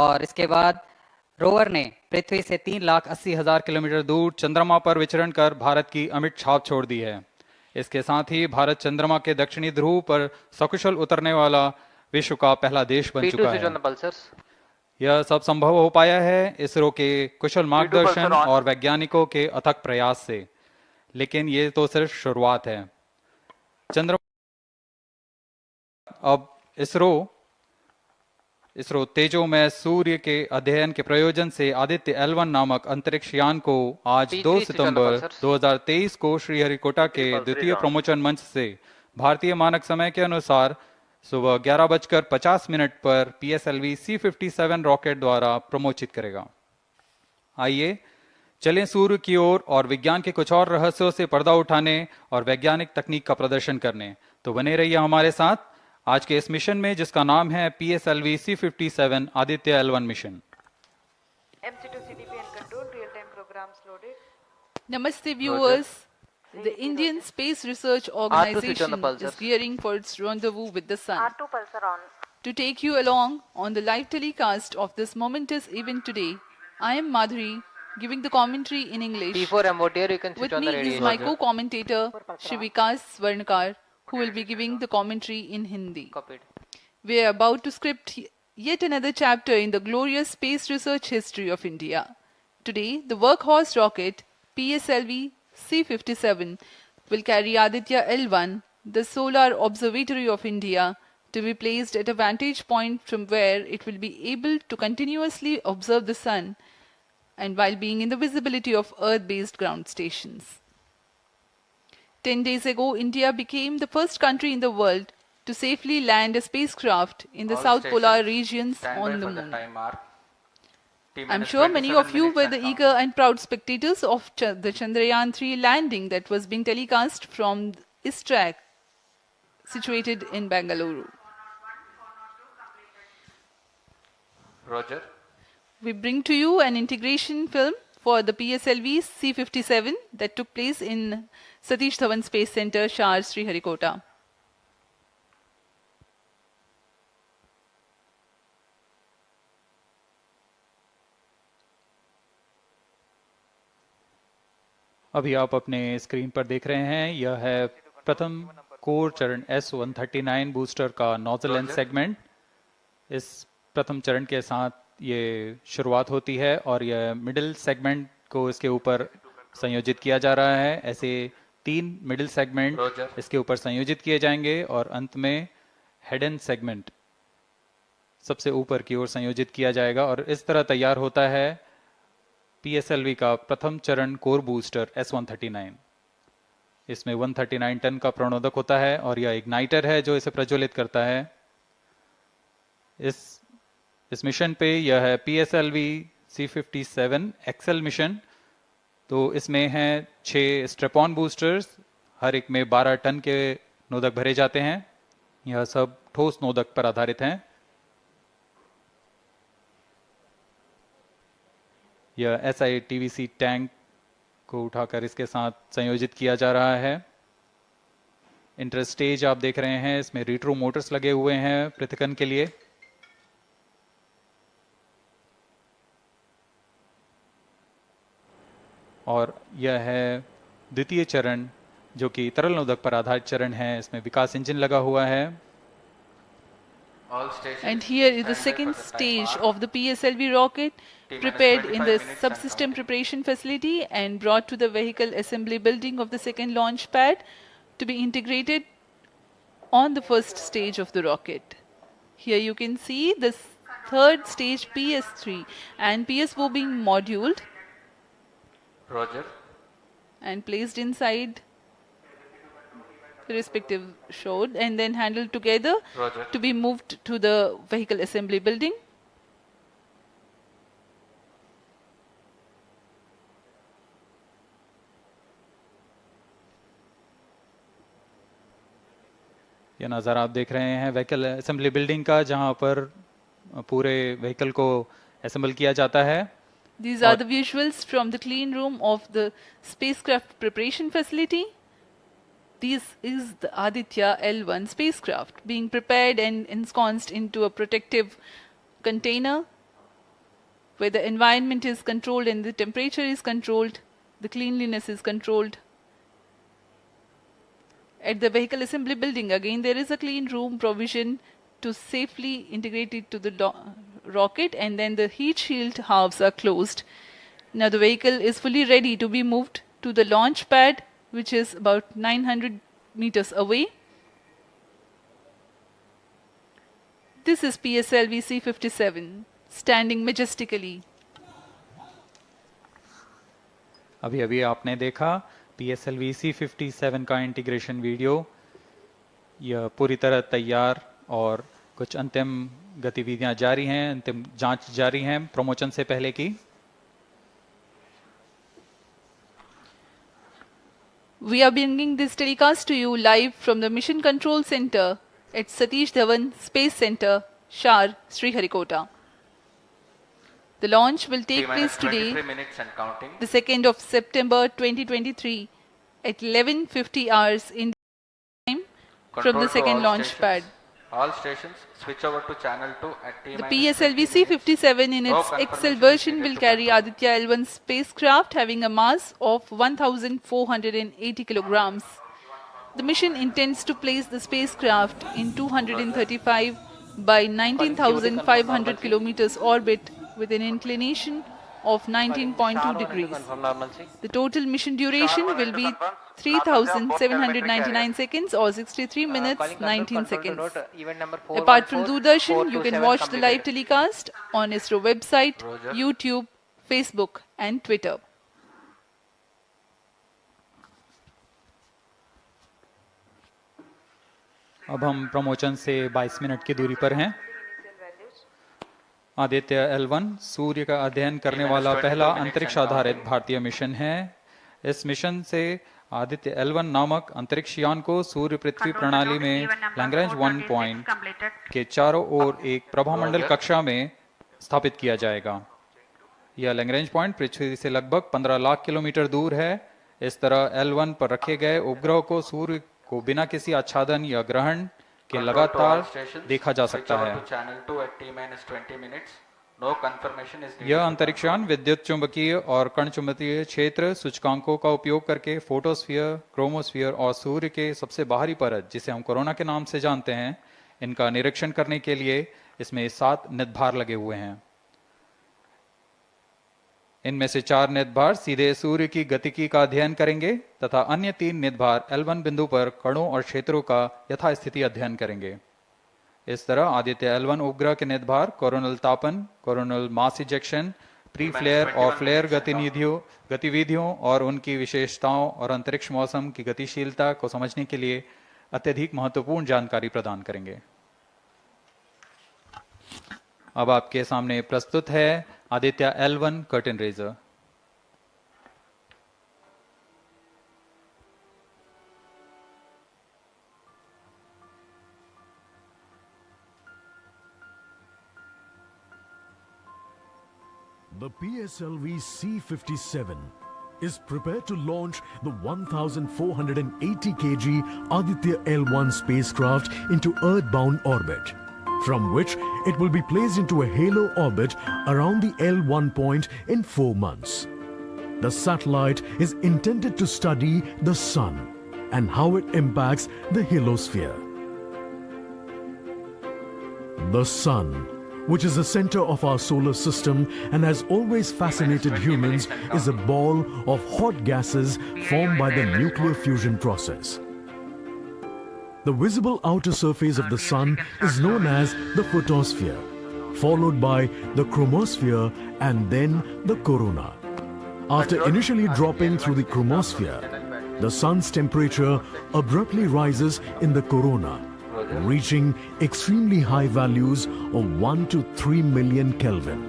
और इसके बाद रोवर ने पृथ्वी से 3,80,000 किलोमीटर दूर चंद्रमा पर विचरण कर भारत की अमिट छाप छोड़ दी है। इसके साथ ही भारत चंद्रमा के दक्षिणी ध्रुव पर सकुशल उतरने वाला विश्व का पहला देश बन चुका है। यह सब संभव हो पाया है इसरो के कुशल मार्गदर्शन और वैज्ञानिकों के अथक प्रयास से, लेकिन ये तो सिर्फ शुरुआत है। चंद्रमा अब इसरो तेजोमय सूर्य के अध्ययन के प्रयोजन से आदित्य-L1 नामक अंतरिक्ष यान को आज 2 सितंबर 2023 को श्रीहरिकोटा के द्वितीय प्रमोचन मंच से भारतीय मानक समय के अनुसार सुबह 11:50 पर PSLV C-57 रॉकेट द्वारा प्रमोचित करेगा। आइए चलें सूर्य की ओर और विज्ञान के कुछ और रहस्यों से पर्दा उठाने और वैज्ञानिक तकनीक का प्रदर्शन करने। तो बने रहिए हमारे साथ आज के इस मिशन में, जिसका नाम है PSLV C-57 Aditya L1 mission. Namaste viewers. The Indian Space Research Organization is gearing for its rendezvous with the sun. To take you along on the live telecast of this momentous event today, I am Madhuri, giving the commentary in English. With me is my co-commentator, Shivikas Swarnkar, who will be giving the commentary in Hindi. We are about to script yet another chapter in the glorious space research history of India. Today, the workhorse rocket PSLV C-57 will carry Aditya-L1, the solar observatory of India, to be placed at a vantage point from where it will be able to continuously observe the sun and while being in the visibility of Earth-based ground stations. 10 days ago, India became the first country in the world to safely land a spacecraft in the South Polar regions on the moon. I'm sure many of you were the eager and proud spectators of the Chandrayaan-3 landing that was being telecast from ISTRAC, situated in Bengaluru. Roger. We bring to you an integration film for the PSLV C-57 that took place in Satish Dhawan Space Center, Shar, Sriharikota. अभी आप अपने screen पर देख रहे हैं, यह है प्रथम कोर चरण S-139 बूस्टर का नोजल एंड सेगमेंट। इस प्रथम चरण के साथ ये शुरुआत होती है और यह मिडिल सेगमेंट को इसके ऊपर संयोजित किया जा रहा है। ऐसे 3 मिडिल सेगमेंट इसके ऊपर संयोजित किए जाएंगे और अंत में हेड एंड सेगमेंट सबसे ऊपर की ओर संयोजित किया जाएगा और इस तरह तैयार होता है PSLV का प्रथम चरण कोर बूस्टर S-139। इसमें 139 टन का प्रणोदक होता है और यह इग्नाइटर है जो इसे प्रज्वलित करता है। इस मिशन पे यह है PSLV C-57 एक्सेल मिशन। तो इसमें हैं 6 स्ट्रेपॉन बूस्टर्स, हर एक में 12 टन के नोदक भरे जाते हैं। यह सब ठोस नोदक पर आधारित हैं। यह SI-TVC टैंक को उठाकर इसके साथ संयोजित किया जा रहा है। इंटरस्टेज आप देख रहे हैं, इसमें रिट्रो मोटर्स लगे हुए हैं पृथक्कन के लिए। और यह है द्वितीय चरण जो कि तरल नोदक पर आधारित चरण है। इसमें विकास इंजन लगा हुआ है। And here is the second stage of the PSLV rocket, prepared in the subsystem preparation facility and brought to the vehicle assembly building of the second launch pad to be integrated on the first stage of the rocket. Here you can see the third stage PS3 and PSO being moduled Roger. and placed inside the respective shroud and then handled together Roger. to be moved to the vehicle assembly building. यह नज़ारा आप देख रहे हैं vehicle assembly building का, जहां पर पूरे व्हीकल को असेंबल किया जाता है। These are the visuals from the clean room of the spacecraft preparation facility. This is the Aditya-L1 spacecraft being prepared and ensconced into a protective container where the environment is controlled and the temperature is controlled, the cleanliness is controlled. At the vehicle assembly building, again there is a clean room provision to safely integrate it to the rocket, and then the heat shield halves are closed. Now the vehicle is fully ready to be moved to the launch pad, which is about 900 meters away. This is PSLV C-57 standing majestically. अभी अभी आपने देखा PSLV C-57 का integration video. यह पूरी तरह तैयार और कुछ अंतिम गतिविधियां जारी हैं, अंतिम जांच जारी हैं प्रमोशन से पहले की। We are bringing this telecast to you live from the Mission Control Center at Satish Dhawan Space Center, Shar, Sriharikota. The launch will take place today, the 2nd of September 2023 at 11:50 hours in time from the second launch pad. All stations switch over to channel 2 at T-. The PSLV C-57 in its XL version will carry Aditya-L1 spacecraft having a mass of 1,480 kilograms. The mission intends to place the spacecraft in 235 by 19,500 kilometers orbit with an inclination of 19.2 degrees. The total mission duration will be 3,799 seconds or 63 minutes 19 seconds. Apart from Doordarshan, you can watch the live telecast on ISRO website, YouTube, Facebook and Twitter. अब हम promotion से 22 minute की दूरी पर हैं। आदित्य-L1 सूर्य का अध्ययन करने वाला पहला अंतरिक्ष आधारित भारतीय मिशन है। इस मिशन से आदित्य-L1 नामक अंतरिक्ष यान को सूर्य पृथ्वी प्रणाली में लैग्रेंज 1 पॉइंट के चारों ओर एक प्रभामंडल कक्षा में स्थापित किया जाएगा। यह लैग्रेंज पॉइंट पृथ्वी से लगभग 15 लाख किलोमीटर दूर है। इस तरह L1 पर रखे गए उपग्रह को सूर्य को बिना किसी आच्छादन या ग्रहण के लगातार देखा जा सकता है। यह अंतरिक्ष यान विद्युत चुंबकीय और कण चुंबकीय क्षेत्र सूचकांकों का उपयोग करके फोटोस्फीयर, क्रोमोस्फीयर और सूर्य के सबसे बाहरी परत, जिसे हम कोरोना के नाम से जानते हैं, इनका निरीक्षण करने के लिए इसमें 7 निदभार लगे हुए हैं। इनमें से 4 निदभार सीधे सूर्य की गतिकी का अध्ययन करेंगे तथा अन्य 3 निदभार L1 बिंदु पर कणों और क्षेत्रों का यथास्थिति अध्ययन करेंगे। इस तरह आदित्य-L1 उपग्रह के निदभार कोरोनल तापन, coronal mass ejection, pre flare और फ्लेयर गतिविधियों और उनकी विशेषताओं और अंतरिक्ष मौसम की गतिशीलता को समझने के लिए अत्यधिक महत्वपूर्ण जानकारी प्रदान करेंगे। अब आपके सामने प्रस्तुत है Aditya L1 curtain raiser. The PSLV C-57 is prepared to launch the 1,480 kg Aditya-L1 spacecraft into Earth-bound orbit, from which it will be placed into a halo orbit around the L1 point in 4 months. The satellite is intended to study the Sun and how it impacts the halosphere. The Sun, which is the center of our solar system and has always fascinated humans, is a ball of hot gases formed by the nuclear fusion process. The visible outer surface of the Sun is known as the photosphere, followed by the chromosphere and then the corona. After initially dropping through the chromosphere, the Sun's temperature abruptly rises in the corona, reaching extremely high values of 1 to 3 million Kelvin.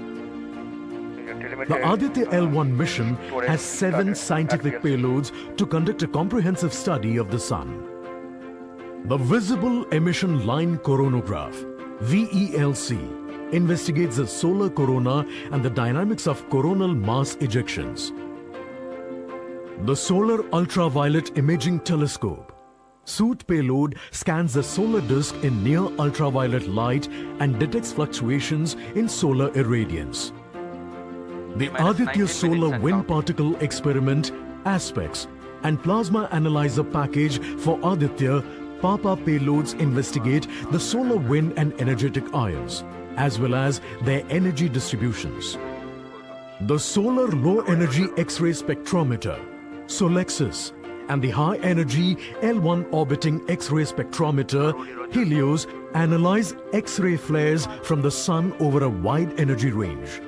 The Aditya-L1 mission has 7 scientific payloads to conduct a comprehensive study of the Sun. The Visible Emission Line Coronagraph, VELC, investigates the solar corona and the dynamics of coronal mass ejections. The Solar Ultraviolet Imaging Telescope, SOOT payload, scans the solar disk in near ultraviolet light and detects fluctuations in solar irradiance. The Aditya Solar Wind Particle Experiment Aspects and Plasma Analyzer Package for Aditya Papa payloads investigate the solar wind and energetic ions, as well as their energy distributions. The Solar Low Energy X-ray Spectrometer, Solexis, and the High Energy L1 Orbiting X-ray Spectrometer, Helios, analyze X-ray flares from the Sun over a wide energy range.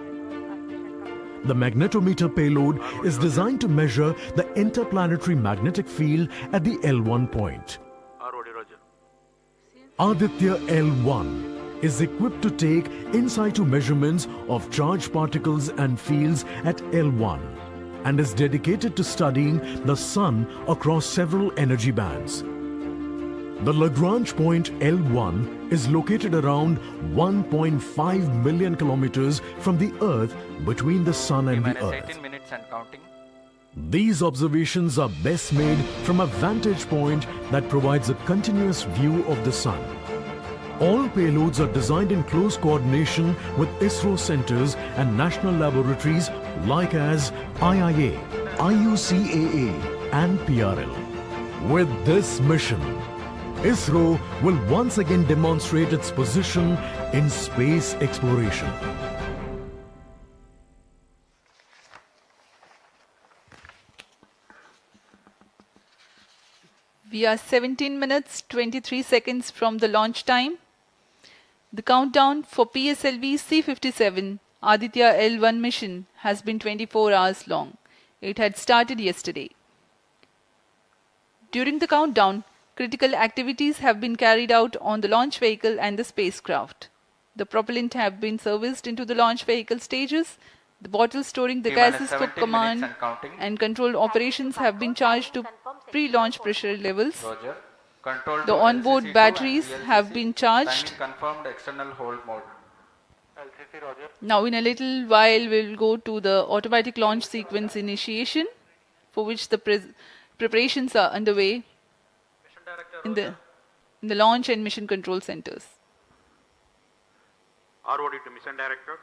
The magnetometer payload is designed to measure the interplanetary magnetic field at the L1 point. Aditya-L1 is equipped to take in situ measurements of charged particles and fields at L1 and is dedicated to studying the Sun across several energy bands. The Lagrange point L1 is located around 1.5 million kilometers from the Earth between the Sun and the Earth. 18 minutes and counting. These observations are best made from a vantage point that provides a continuous view of the Sun. All payloads are designed in close coordination with ISRO centers and national laboratories like as IIA, IUCAA and PRL. With this mission, ISRO will once again demonstrate its position in space exploration. We are 17 minutes 23 seconds from the launch time. The countdown for PSLV C-57 Aditya-L1 mission has been 24 hours long. It had started yesterday. During the countdown, critical activities have been carried out on the launch vehicle and the spacecraft. The propellant have been serviced into the launch vehicle stages. The bottles storing the gases for command and control operations have been charged to pre-launch pressure levels. Roger. Control The to onboard LCC2 batteries and have VLCC. been charged. Timing confirmed external hold mode. Now in a little while we'll go to the automatic launch sequence initiation, for which the preparations are underway in the launch and mission control centers. ROD to Mission Director.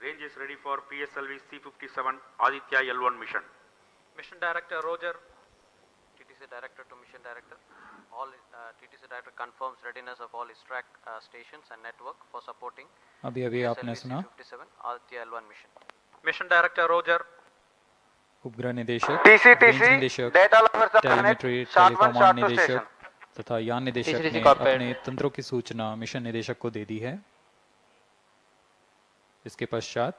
Range is ready for PSLV C-57 Aditya-L1 mission. Mission Director Roger. TTC Director to Mission Director. All TTC Director confirms readiness of all his track stations and network for supporting अभी आपने सुना C-57 Aditya-L1 mission. Mission Director Roger. उपग्रह निदेशक, range निदेशक, telemetry, टेलीकमांड निदेशक तथा यान निदेशक ने अपने तंत्रों की सूचना मिशन निदेशक को दे दी है। इसके पश्चात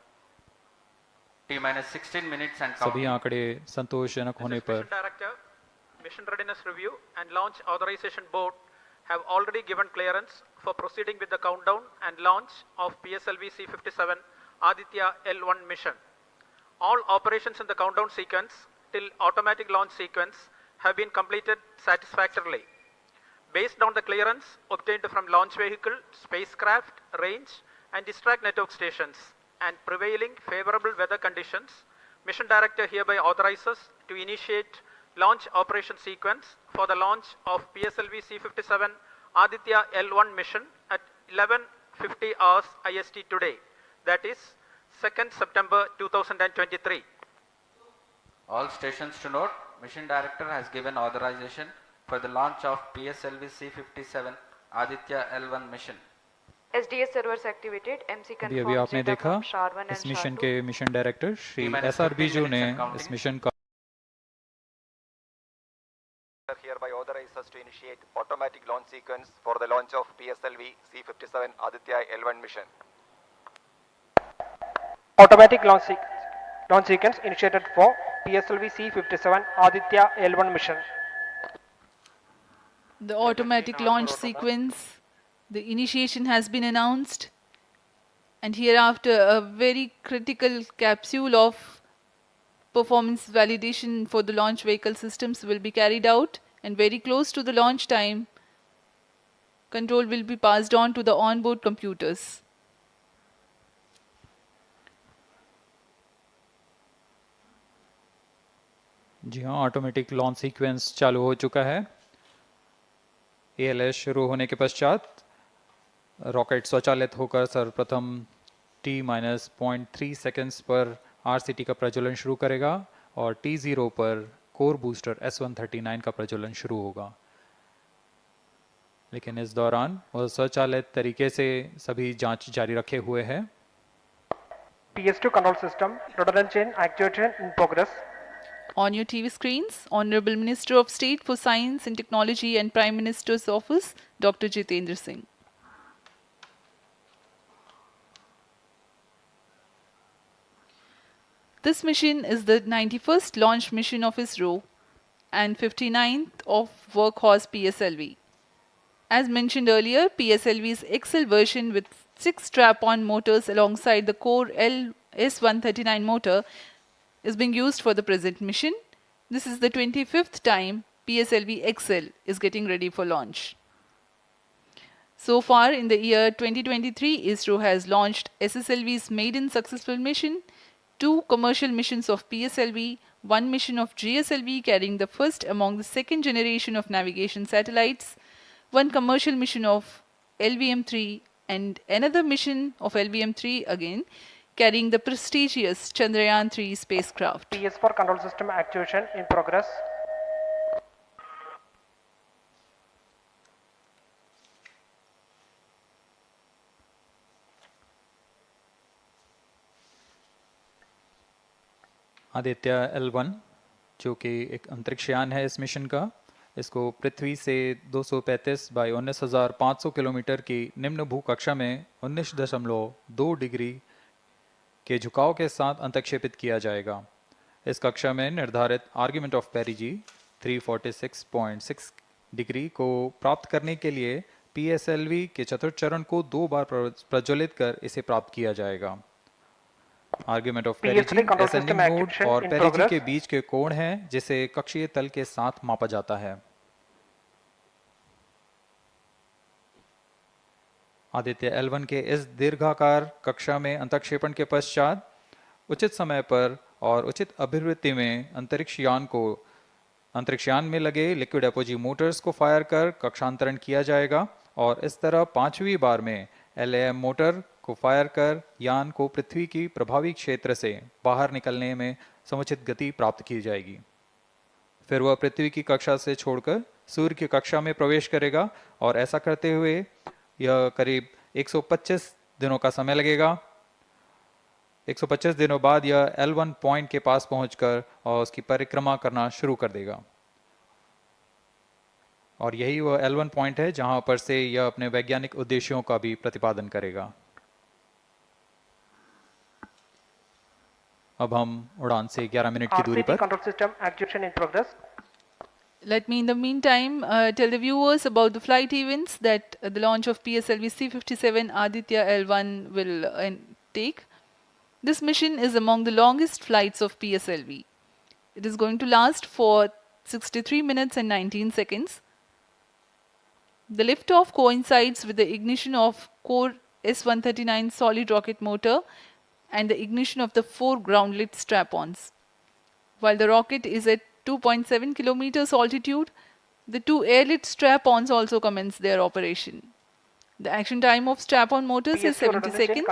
T-16 minutes and सभी counting. आंकड़े संतोषजनक होने पर Director, Mission Readiness Review and Launch Authorization Board have already given clearance for proceeding with the countdown and launch of PSLV C-57 Aditya-L1 mission. All operations in the countdown sequence till automatic launch sequence have been completed satisfactorily. Based on the clearance obtained from launch vehicle, spacecraft, range and distract network stations and prevailing favorable weather conditions, Mission Director hereby authorizes to initiate launch operation sequence for the launch of PSLV C-57 Aditya-L1 mission at 11:50 hours IST today, that is 2nd September 2023. All stations to note, Mission Director has given authorization for the launch of PSLV C-57 Aditya-L1 mission. SDS servers activated. MC अभी confirms आपने data देखा from SHAR-1 and इस mission SHAR-2. के mission director Shri T-minus SR. 15 Biju ने minutes and counting. इस mission का Hereby authorizes us to initiate automatic launch sequence for the launch of PSLV C-57 Aditya-L1 mission. Automatic launch sequence initiated for PSLV C-57 Aditya-L1 mission. The automatic launch sequence, the initiation has been announced, and hereafter a very critical capsule of performance validation for the launch vehicle systems will be carried out, and very close to the launch time, control will be passed on to the onboard computers. जी हाँ, automatic launch sequence चालू हो चुका है। ALS शुरू होने के पश्चात rocket स्वचालित होकर सर्वप्रथम T-0.3 सेकंड्स पर RCT का प्रज्वलन शुरू करेगा और T0 पर कोर बूस्टर S139 का प्रज्वलन शुरू होगा। लेकिन इस दौरान वह स्वचालित तरीके से सभी जांच जारी रखे हुए है। PS2 control system, rhododendron chain actuation in progress. On your TV screens, Honorable Minister of State for Science and Technology and Prime Minister's Office, Dr. Jitendra Singh. This mission is the 91st launch mission of ISRO and 59th of Workhorse PSLV. As mentioned earlier, PSLV's XL version with 6 strap-on motors alongside the core S139 motor is being used for the present mission. This is the 25th time PSLV XL is getting ready for launch. So far in the year 2023, ISRO has launched SSLV's maiden successful mission, 2 commercial missions of PSLV, 1 mission of GSLV carrying the first among the second generation of navigation satellites, 1 commercial mission of LVM-3 and another mission of LVM-3 again carrying the prestigious Chandrayaan-3 spacecraft. PS4 control system actuation in progress. आदित्य-L1 जो कि एक अंतरिक्षयान है इस mission का, इसको पृथ्वी से 235 by 19,500 kilometre की निम्न भूकक्षा में 19.2 डिग्री के झुकाव के साथ अंतक्षेपित किया जाएगा। इस कक्षा में निर्धारित आर्ग्यूमेंट ऑफ पेरिजी 346.6 डिग्री को प्राप्त करने के लिए PSLV के चतुर्थ चरण को 2 बार प्रज्वलित कर इसे प्राप्त किया जाएगा। आर्ग्यूमेंट ऑफ पेरिजी असेंडिंग मोड और पेरिजी के बीच के कोण है जिसे कक्षीय तल के साथ मापा जाता है। आदित्य-L1 के इस दीर्घाकार कक्षा में अंतक्षेपण के पश्चात उचित समय पर और उचित अभिवृत्ति में अंतरिक्षयान में लगे लिक्विड एपोजी मोटर्स को फायर कर कक्षांतरण किया जाएगा और इस तरह 5वीं बार में LAM मोटर को फायर कर यान को पृथ्वी की प्रभावी क्षेत्र से बाहर निकलने में समुचित गति प्राप्त की जाएगी। फिर वह पृथ्वी की कक्षा से छोड़कर सूर्य की कक्षा में प्रवेश करेगा और ऐसा करते हुए यह करीब 125 दिनों का समय लगेगा। 125 दिनों बाद यह L1 पॉइंट के पास पहुंचकर और उसकी परिक्रमा करना शुरू कर देगा और यही वह L1 पॉइंट है जहां पर से यह अपने वैज्ञानिक उद्देश्यों का भी प्रतिपादन करेगा। अब हम उड़ान से 11 मिनट की दूरी पर control system activation in progress. Let me in the meantime tell the viewers about the flight events that the launch of PSLV C-57 Aditya-L1 will take. This mission is among the longest flights of PSLV. It is going to last for 63 minutes and 19 seconds. The liftoff coincides with the ignition of core S139 solid rocket motor and the ignition of the 4 groundlet strap-ons. While the rocket is at 2.7 kilometers altitude, the 2 airlit strap-ons also commence their operation. The action time of strap-on motors is 70 seconds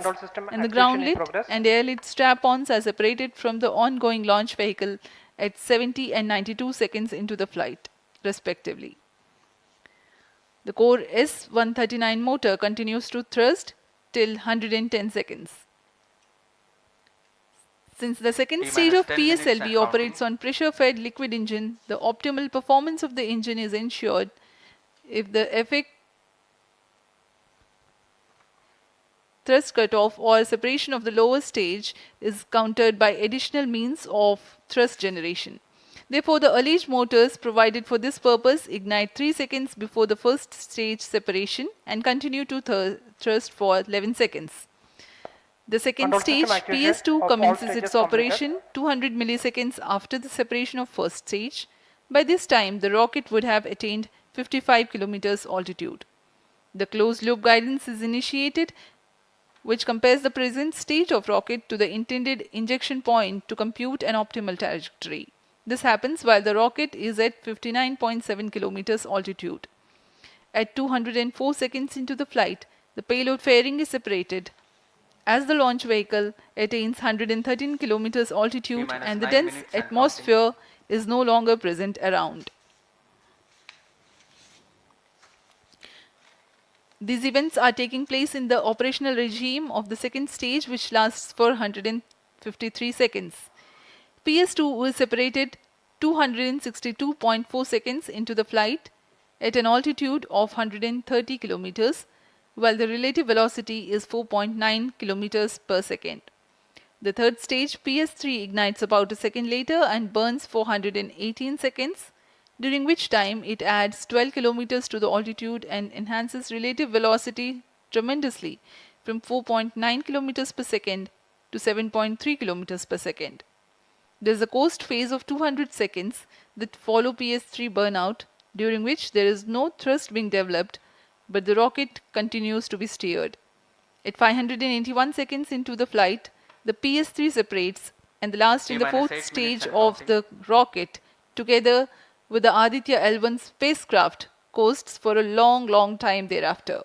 and the groundlet and airlit strap-ons are separated from the ongoing launch vehicle at 70 and 92 seconds into the flight, respectively. The core S139 motor continues to thrust till 110 seconds. Since the second stage of PSLV operates on pressure-fed liquid engine, the optimal performance of the engine is ensured if the effect thrust cutoff or separation of the lower stage is countered by additional means of thrust generation. Therefore, the alleged motors provided for this purpose ignite 3 seconds before the first stage separation and continue to thrust for 11 seconds. The second stage, PS2, commences its operation 200 milliseconds after the separation of first stage. By this time, the rocket would have attained 55 kilometers altitude. The closed-loop guidance is initiated, which compares the present state of rocket to the intended injection point to compute an optimal trajectory. This happens while the rocket is at 59.7 kilometers altitude. At 204 seconds into the flight, the payload fairing is separated as the launch vehicle attains 113 kilometers altitude and the dense atmosphere is no longer present around. These events are taking place in the operational regime of the second stage, which lasts for 153 seconds. PS2 is separated 262.4 seconds into the flight at an altitude of 130 kilometers, while the relative velocity is 4.9 kilometers per second. The third stage, PS3, ignites about a second later and burns for 118 seconds, during which time it adds 12 kilometers to the altitude and enhances relative velocity tremendously from 4.9 kilometers per second to 7.3 kilometers per second. There is a coast phase of 200 seconds that follow PS3 burnout, during which there is no thrust being developed, but the rocket continues to be steered. At 581 seconds into the flight, the PS3 separates, and the last in the fourth stage of the rocket, together with the Aditya-L1 spacecraft, coasts for a long time thereafter.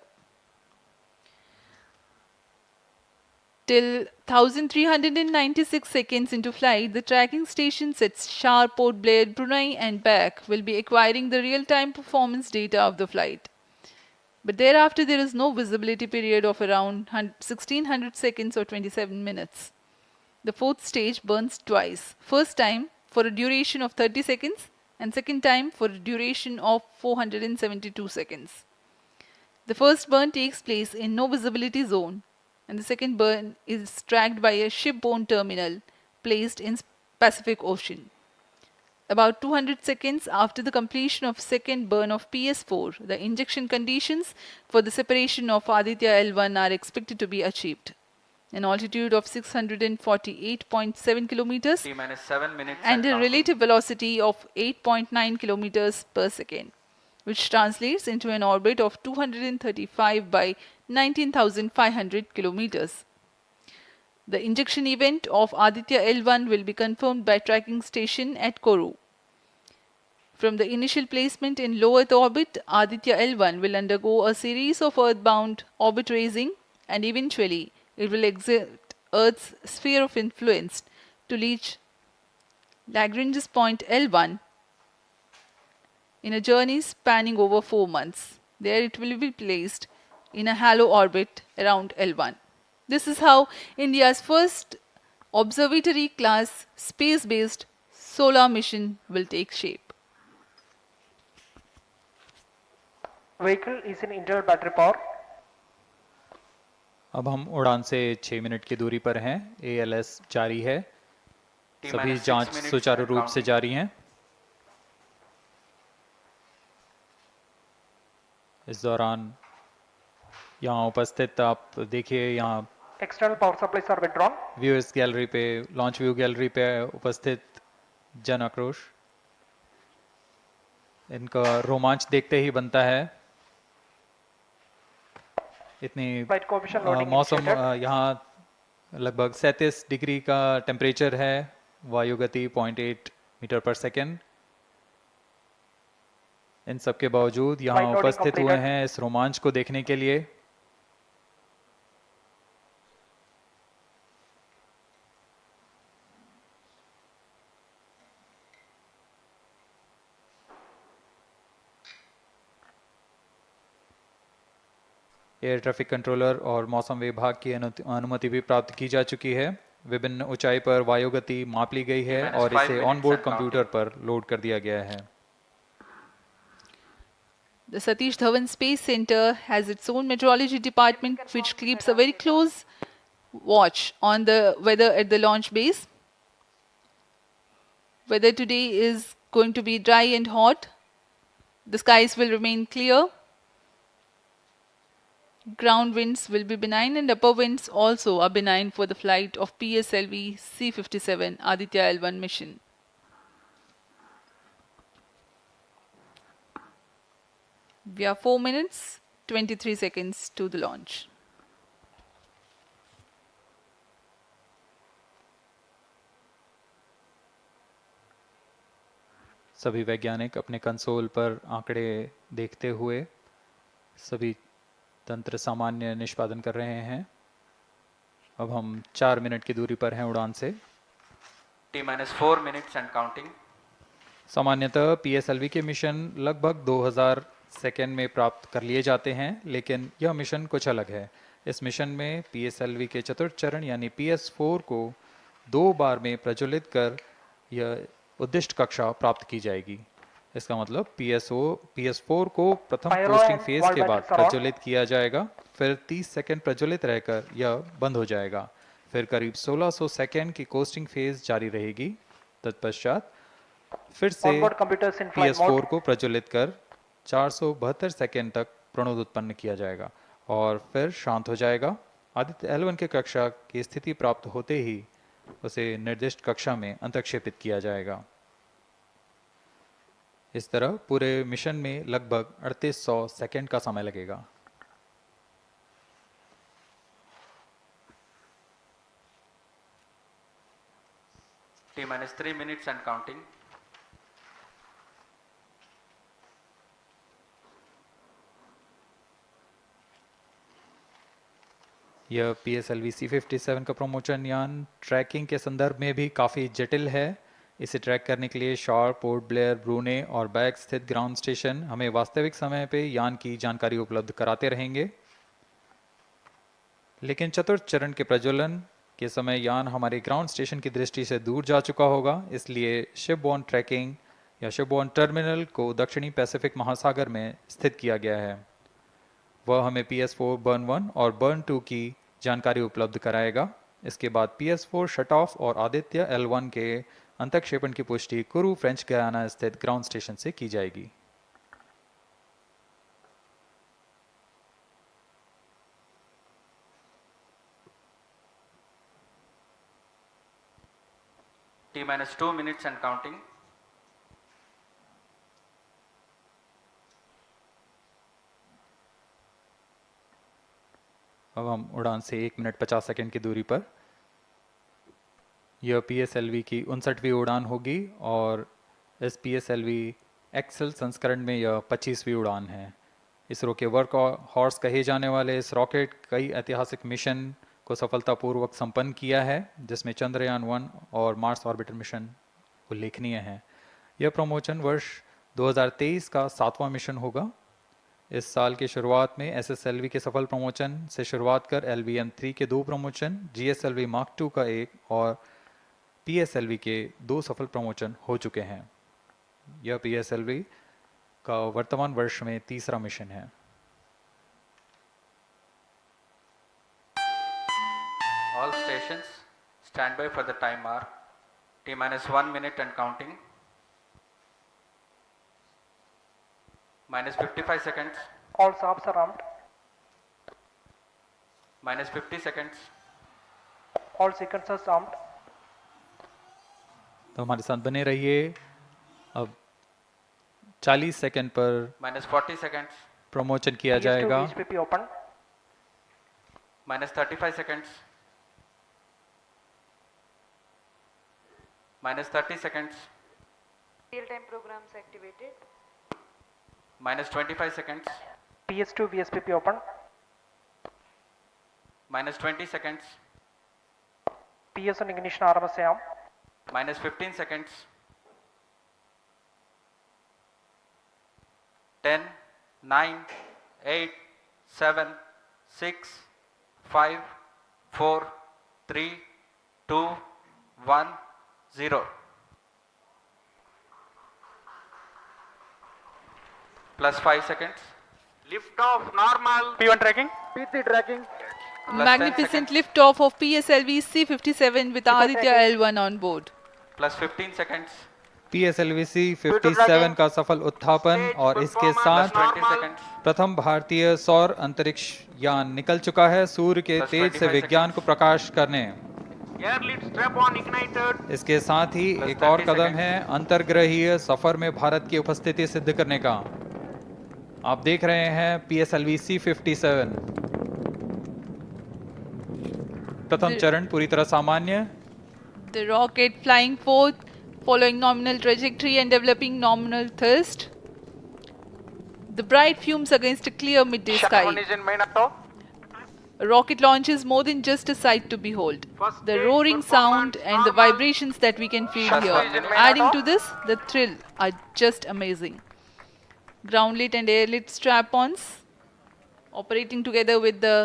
Till 1396 seconds into flight, the tracking stations at Shar, Port Blair, Brunei and back will be acquiring the real-time performance data of the flight. But thereafter there is no visibility period of around 1600 seconds or 27 minutes. The fourth stage burns twice. First time for a duration of 30 seconds and second time for a duration of 472 seconds. The first burn takes place in no visibility zone, and the second burn is tracked by a shipborne terminal placed in Pacific Ocean. About 200 seconds after the completion of second burn of PS4, the injection conditions for the separation of Aditya-L1 are expected to be achieved. An altitude of 648.7 kilometers T-7 minutes and a relative velocity of 8.9 kilometers per second, which translates into an orbit of 235 by 19,500 kilometers. The injection event of Aditya-L1 will be confirmed by tracking station at Kourou. From the initial placement in low Earth orbit, Aditya-L1 will undergo a series of earthbound orbit raising, and eventually it will exit Earth's sphere of influence to reach Lagrange's point L1 in a journey spanning over 4 months. There it will be placed in a halo orbit around L1. This is how India's first observatory class space-based solar mission will take shape. Vehicle is in internal battery power. अब हम उड़ान से 6 minute की दूरी पर हैं। ALS जारी है, सभी जांच सुचारू रूप से जारी हैं। इस दौरान यहाँ उपस्थित आप देखिए, यहाँ External power supplies are withdrawn. Viewers gallery पे, लॉन्च व्यू गैलरी पे उपस्थित जन आक्रोश, इनका रोमांच देखते ही बनता है। इतनी मौसम, यहाँ लगभग 37 डिग्री का टेम्परेचर है, वायु गति 0.8 मीटर पर सेकेंड। इन सब के बावजूद यहाँ उपस्थित हुए हैं इस रोमांच को देखने के लिए। एयर ट्रैफिक कंट्रोलर और मौसम विभाग की अनुमति भी प्राप्त की जा चुकी है। विभिन्न ऊंचाई पर वायु गति माप ली गई है और इसे ऑनबोर्ड कंप्यूटर पर लोड कर दिया गया है। The Satish Dhawan Space Center has its own meteorology department which keeps a very close watch on the weather at the launch base. Weather today is going to be dry and hot. The skies will remain clear. Ground winds will be benign and upper winds also are benign for the flight of PSLV C-57 Aditya-L1 mission. We are 4 minutes, 23 seconds to the launch. सभी वैज्ञानिक अपने console पर आंकड़े देखते हुए सभी तंत्र सामान्य निष्पादन कर रहे हैं। अब हम 4 मिनट की दूरी पर हैं उड़ान से। T-4 minutes and counting. सामान्यतः PSLV के मिशन लगभग 2000 सेकेंड में प्राप्त कर लिए जाते हैं, लेकिन यह मिशन कुछ अलग है। इस मिशन में PSLV के चतुर्थ चरण यानी PS4 को 2 बार में प्रज्वलित कर यह उद्दिष्ट कक्षा प्राप्त की जाएगी। इसका मतलब PS4 को प्रथम कोस्टिंग फेज के बाद प्रज्वलित किया जाएगा, फिर 30 सेकेंड प्रज्वलित रहकर यह बंद हो जाएगा, फिर करीब 1600 सेकेंड की कोस्टिंग फेज जारी रहेगी। तत्पश्चात फिर से PS4 को प्रज्वलित कर 472 सेकेंड तक प्रणोद उत्पन्न किया जाएगा और फिर शांत हो जाएगा। आदित्य-L1 के कक्षा की स्थिति प्राप्त होते ही उसे निर्दिष्ट कक्षा में अंतक्षेपित किया जाएगा। इस तरह पूरे मिशन में लगभग 3800 सेकेंड का समय लगेगा। T-3 minutes and counting. यह PSLV C57 का प्रमोशन यान ट्रैकिंग के संदर्भ में भी काफ़ी जटिल है। इसे ट्रैक करने के लिए शॉर, पोर्ट ब्लेयर, ब्रूने और बैग स्थित ग्राउंड स्टेशन हमें वास्तविक समय पे यान की जानकारी उपलब्ध कराते रहेंगे। लेकिन चतुर्थ चरण के प्रज्वलन के समय यान हमारे ग्राउंड स्टेशन की दृष्टि से दूर जा चुका होगा, इसलिए शिपबॉर्न ट्रैकिंग या शिपबॉर्न टर्मिनल को दक्षिणी पैसिफिक महासागर में स्थित किया गया है। वह हमें PS4 बर्न 1 और बर्न 2 की जानकारी उपलब्ध कराएगा। इसके बाद PS4 शट ऑफ और Aditya-L1 के अंतक्षेपण की पुष्टि कुरु फ्रेंच गयाना स्थित ग्राउंड स्टेशन से की जाएगी। T-2 minutes and counting. अब हम उड़ान से 1 मिनट 50 सेकेंड की दूरी पर। यह PSLV की 59वीं उड़ान होगी और इस PSLV एक्सेल संस्करण में यह 25वीं उड़ान है। इसरो के वर्क हॉर्स कहे जाने वाले इस रॉकेट कई ऐतिहासिक मिशन को सफलतापूर्वक संपन्न किया है, जिसमें चंद्रयान 1 और मार्स ऑर्बिटर मिशन उल्लेखनीय हैं। यह प्रमोशन वर्ष 2023 का 7वां मिशन होगा। इस साल की शुरुआत में SSLV के सफल प्रमोशन से शुरुआत कर LVM-3 के 2 प्रमोशन, GSLV Mark II का 1 और PSLV के 2 सफल प्रमोशन हो चुके हैं। यह PSLV का वर्तमान वर्ष में 3रा मिशन है। All stations stand by for the time mark. T-1 minute and counting. -55 seconds. All shafts are armed. -50 seconds. All sequencers armed. तो हमारे साथ बने रहिए। अब 40 सेकंड पर -40 seconds. प्रमोशन किया जाएगा। VHPP open. -35 seconds. -30 seconds. Real-time programs activated. -25 seconds. PS2 VSPP open. -20 seconds. PS1 ignition RMS arm. -15 seconds. 10, 9, 8, 7, 6, 5, 4, 3, 2, 1, 0. +5 seconds. Lift off normal. P1 tracking. P3 tracking. Magnificent lift-off of PSLV C57 with Aditya-L1 on board. +15 seconds. PSLV C57 का सफल उत्थापन और इसके साथ +20 seconds. प्रथम भारतीय सौर अंतरिक्ष यान निकल चुका है सूर्य के तेज से विज्ञान को प्रकाश करने। Air lead strap on ignited. इसके साथ ही एक और कदम है अंतर्ग्रहीय सफर में भारत की उपस्थिति सिद्ध करने का। आप देख रहे हैं PSLV C57 प्रथम चरण पूरी तरह सामान्य। The rocket flying forth, following nominal trajectory and developing nominal thrust. The bright fumes against a clear midday sky. One is in main auto. A rocket launch is more than just a sight to behold. The roaring sound and the vibrations that we can feel here, adding to this, the thrill, are just amazing. Ground-lit and air-lit strap-ons operating together with the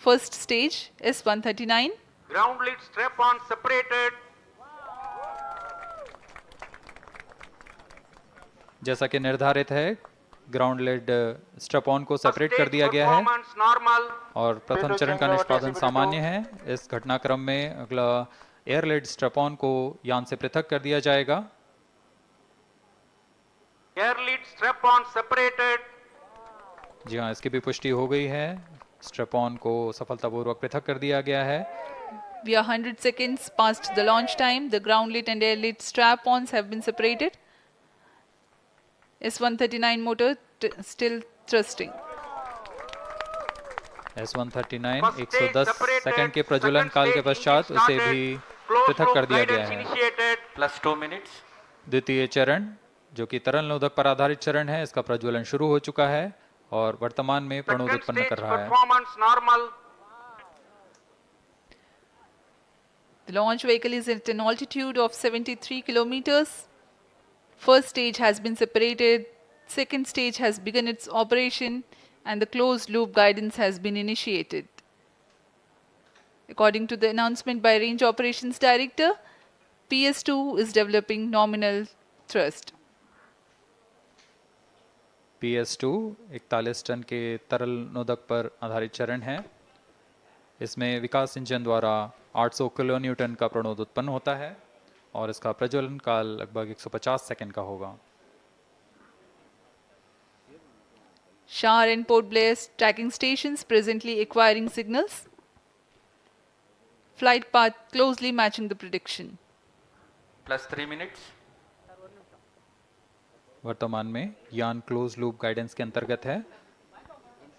first stage, S139. Ground-lit strap-on separated. जैसा कि निर्धारित है, ground lead strap-on को separate कर दिया गया है और प्रथम चरण का निष्पादन सामान्य है। इस घटनाक्रम में अगला एयर लेड स्ट्रैप-ऑन को यान से पृथक कर दिया जाएगा। Air lit strap on separated. जी हाँ, इसकी भी पुष्टि हो गई है। स्ट्रैप-ऑन को सफलतापूर्वक पृथक कर दिया गया है। We are 100 seconds past the launch time. The ground lit and air lit strap-ons have been separated. S139 motor still thrusting. S139 110 second के प्रज्वलन काल के पश्चात उसे भी पृथक कर दिया गया है। Plus 2 minutes. द्वितीय चरण, जो कि तरल नोदक पर आधारित चरण है, इसका प्रज्वलन शुरू हो चुका है और वर्तमान में प्रणोद उत्पन्न कर रहा है। The launch vehicle is at an altitude of 73 kilometers. First stage has been separated, second stage has begun its operation, and the closed loop guidance has been initiated. According to the announcement by Range Operations Director, PS2 is developing nominal thrust. PS2 41 ton के तरल नोदक पर आधारित चरण है। इसमें विकास engine द्वारा 800 kilo Newton का प्रणोद उत्पन्न होता है और इसका प्रज्वलन काल लगभग 150 सेकंड का होगा। Shar and Port Blair tracking stations presently acquiring signals. Flight path closely matching the prediction. Plus 3 minutes. वर्तमान में यान क्लोज लूप गाइडेंस के अंतर्गत है।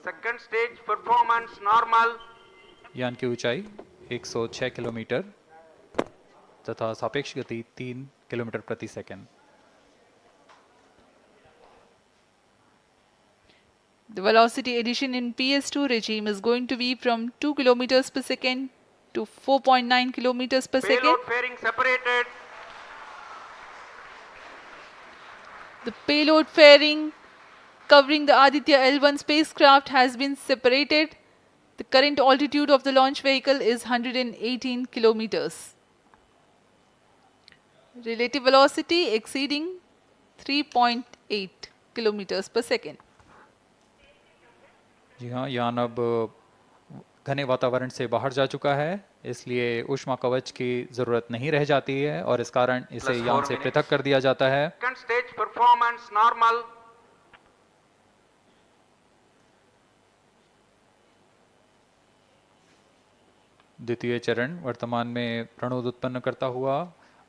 Second stage performance normal. यान की ऊंचाई 106 किलोमीटर तथा सापेक्ष गति 3 किलोमीटर प्रति second. The velocity addition in PS2 regime is going to be from 2 kilometers per second to 4.9 kilometers per second. Payload fairing separated. The payload fairing covering the Aditya-L1 spacecraft has been separated. The current altitude of the launch vehicle is 118 kilometers. Relative velocity exceeding 3.8 kilometers per second. जी हाँ, यान अब घने वातावरण से बाहर जा चुका है, इसलिए ऊष्मा कवच की जरूरत नहीं रह जाती है और इस कारण इसे यान से पृथक कर दिया जाता है। Second stage performance normal. द्वितीय चरण वर्तमान में प्रणोद उत्पन्न करता हुआ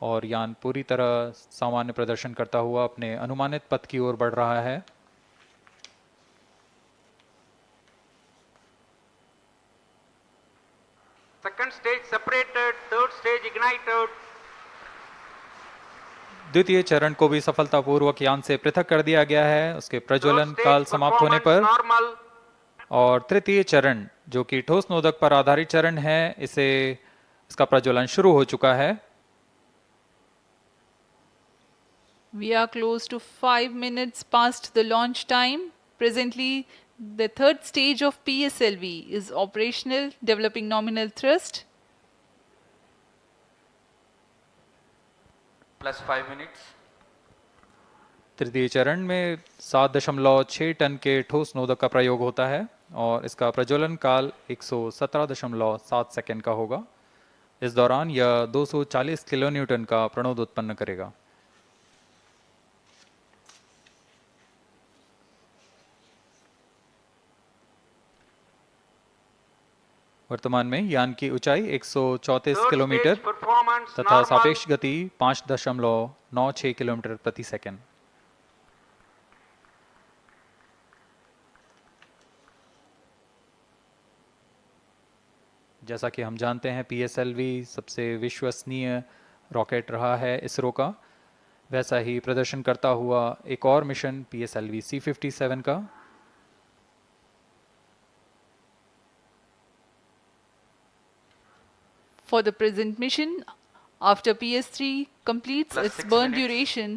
और यान पूरी तरह सामान्य प्रदर्शन करता हुआ अपने अनुमानित पथ की ओर बढ़ रहा है। Second stage separated, third stage ignited. द्वितीय चरण को भी सफलतापूर्वक यान से पृथक कर दिया गया है उसके प्रज्वलन काल समाप्त होने पर। और तृतीय चरण, जो कि ठोस नोदक पर आधारित चरण है, इसका प्रज्वलन शुरू हो चुका है। We are close to 5 minutes past the launch time. Presently, the third stage of PSLV is operational, developing nominal thrust. Plus 5 minutes. तृतीय चरण में 7.6 टन के ठोस नोदक का प्रयोग होता है और इसका प्रज्वलन काल 117.7 सेकंड का होगा। इस दौरान यह 240 किलो न्यूटन का प्रणोद उत्पन्न करेगा। वर्तमान में यान की ऊंचाई 134 किलोमीटर तथा सापेक्ष गति 5.96 किलोमीटर प्रति सेकंड। जैसा कि हम जानते हैं, PSLV सबसे विश्वसनीय रॉकेट रहा है इसरो का। वैसा ही प्रदर्शन करता हुआ एक और मिशन PSLV C57 का। For the present mission, after PS3 completes Plus its 6 burn minutes. duration,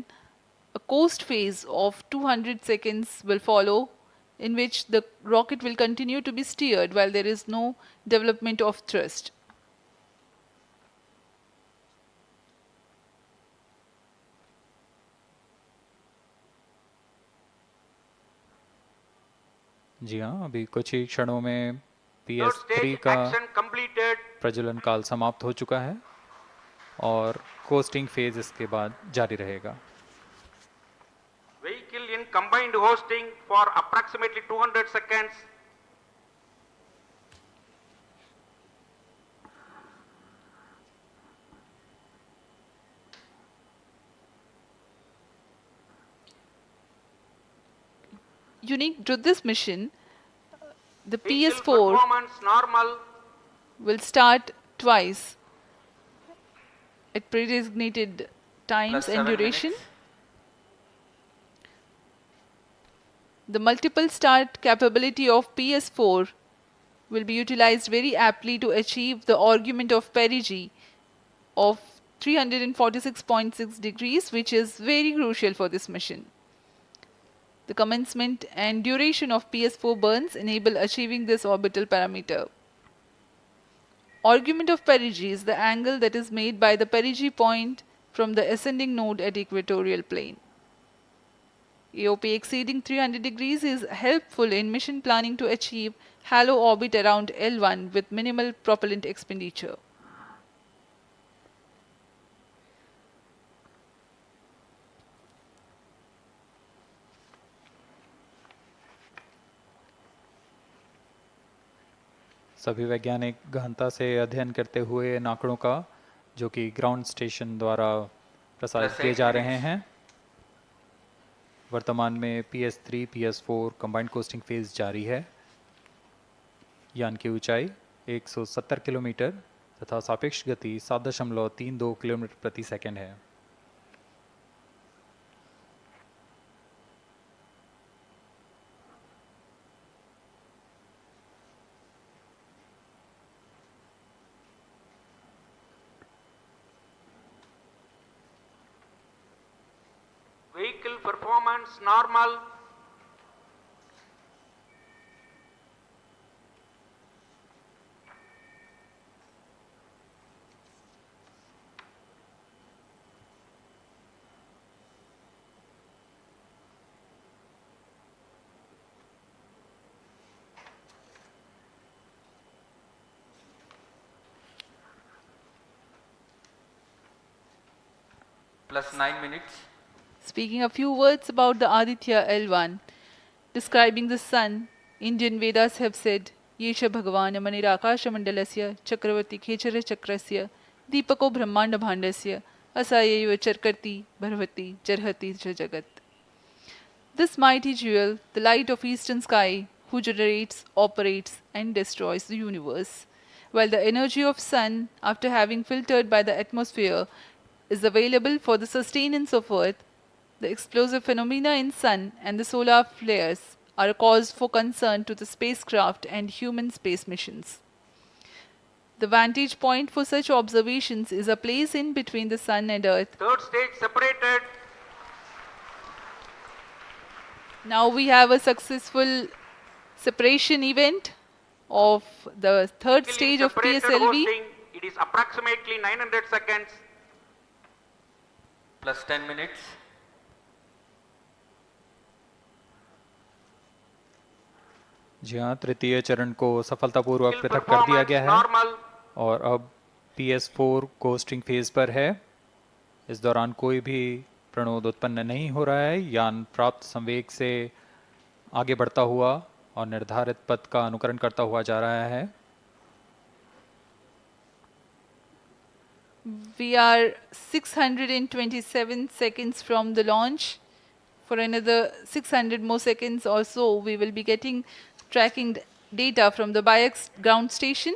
a coast phase of 200 seconds will follow, in which the rocket will continue to be steered while there is no development of thrust. जी हाँ, अभी कुछ ही क्षणों में Third PS3 stage का action completed. प्रज्वलन काल समाप्त हो चुका है और कोस्टिंग फेज इसके बाद जारी रहेगा। Vehicle in combined hosting for approximately 200 seconds. Unique to this mission, the Vehicle PS4 performance normal. will start twice at pre-designated times Plus and 7 duration. minutes. The multiple start capability of PS4 will be utilized very aptly to achieve the argument of perigee of 346.6 degrees, which is very crucial for this mission. The commencement and duration of PS4 burns enable achieving this orbital parameter. Argument of perigee is the angle that is made by the perigee point from the ascending node at equatorial plane. AOP exceeding 300 degrees is helpful in mission planning to achieve halo orbit around L1 with minimal propellant expenditure. सभी वैज्ञानिक गहनता से अध्ययन करते हुए इन आंकड़ों का, जो कि ग्राउंड स्टेशन द्वारा प्रसारित Plus किए 8 जा minutes. रहे हैं। वर्तमान में PS3, PS4 combined costing phase जारी है। यान की ऊंचाई 170 किलोमीटर तथा सापेक्ष गति 7.32 किलोमीटर प्रति सेकंड है। Vehicle performance normal. Plus 9 minutes. Speaking a few words about the Aditya-L1, describing the sun, Indian Vedas have said, Yesha Bhagavan Manirakash Mandalasya Chakravarti Khechara Chakrasya Deepako Brahmanda Bhandasya Asayeva Charkarti Bharvati Jarhati Jagat. This mighty jewel, the light of eastern sky, who generates, operates and destroys the universe, while the energy of sun, after having filtered by the atmosphere, is available for the sustenance of earth, the explosive phenomena in sun and the solar flares are a cause for concern to the spacecraft and human space missions. The vantage point for such observations is a place in between the sun and earth. Third stage separated. Now we have a successful separation event of the third Vehicle in stage of separated PSLV. hosting. It is approximately 900 seconds. Plus 10 minutes. जी हाँ, तृतीय चरण को सफलतापूर्वक Vehicle पृथक कर दिया performance गया है normal. और अब PS4 कोस्टिंग फेज पर है। इस दौरान कोई भी प्रणोद उत्पन्न नहीं हो रहा है। यान प्राप्त संवेग से आगे बढ़ता हुआ और निर्धारित पथ का अनुकरण करता हुआ जा रहा है। We are 627 seconds from the launch. For another 600 more seconds or so, we will be getting tracking data from the BIAX ground station.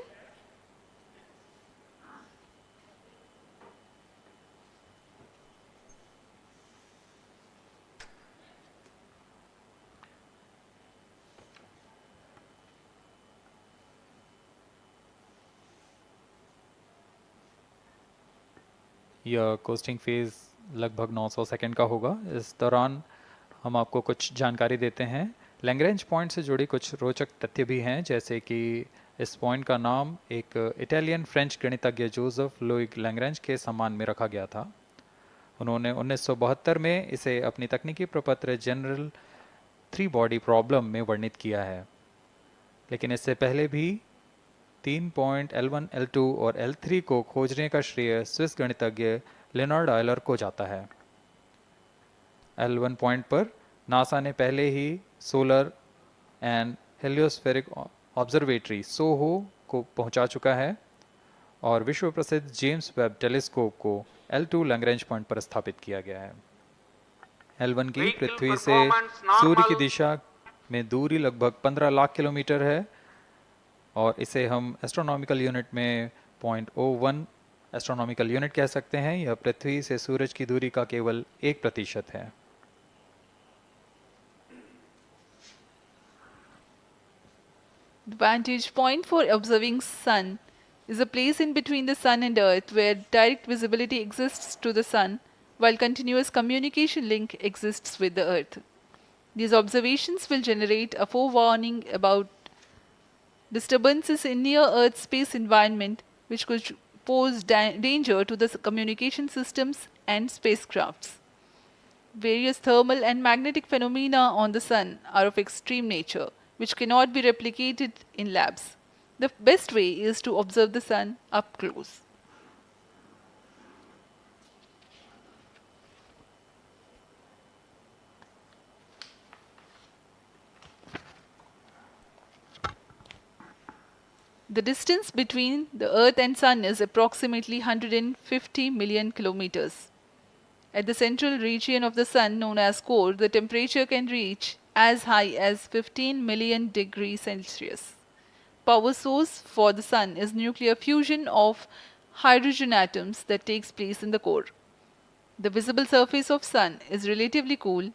यह कोस्टिंग फेज लगभग 900 सेकंड का होगा। इस दौरान हम आपको कुछ जानकारी देते हैं। लैग्रेंज पॉइंट से जुड़ी कुछ रोचक तथ्य भी हैं, जैसे कि इस पॉइंट का नाम एक इटालियन फ्रेंच गणितज्ञ जोसेफ लुइग लैग्रेंज के सम्मान में रखा गया था। उन्होंने 1972 में इसे अपनी तकनीकी प्रपत्र जनरल 3 बॉडी प्रॉब्लम में वर्णित किया है, लेकिन इससे पहले भी 3 पॉइंट L1, L2 और L3 को खोजने का श्रेय स्विस गणितज्ञ लियोनार्ड आयलर को जाता है। L1 पॉइंट पर नासा ने पहले ही सोलर एंड हेलियोस्फेरिक ऑब्जर्वेटरी सोहो को पहुंचा चुका है और विश्व प्रसिद्ध जेम्स वेब टेलीस्कोप को L2 लैग्रेंज पॉइंट पर स्थापित किया गया है। L1 की पृथ्वी से सूर्य की दिशा में दूरी लगभग 15 लाख किलोमीटर है और इसे हम एस्ट्रोनॉमिकल यूनिट में 0.01 एस्ट्रोनॉमिकल यूनिट कह सकते हैं। यह पृथ्वी से सूरज की दूरी का केवल 1% है। The vantage point for observing sun is a place in between the sun and earth where direct visibility exists to the sun while continuous communication link exists with the earth. These observations will generate a forewarning about disturbances in near earth space environment which could pose danger to the communication systems and spacecrafts. Various thermal and magnetic phenomena on the sun are of extreme nature, which cannot be replicated in labs. The best way is to observe the sun up close. The distance between the Earth and Sun is approximately 150 million kilometers. At the central region of the Sun, known as core, the temperature can reach as high as 15 million degrees Celsius. Power source for the Sun is nuclear fusion of hydrogen atoms that takes place in the core. The visible surface of Sun is relatively cool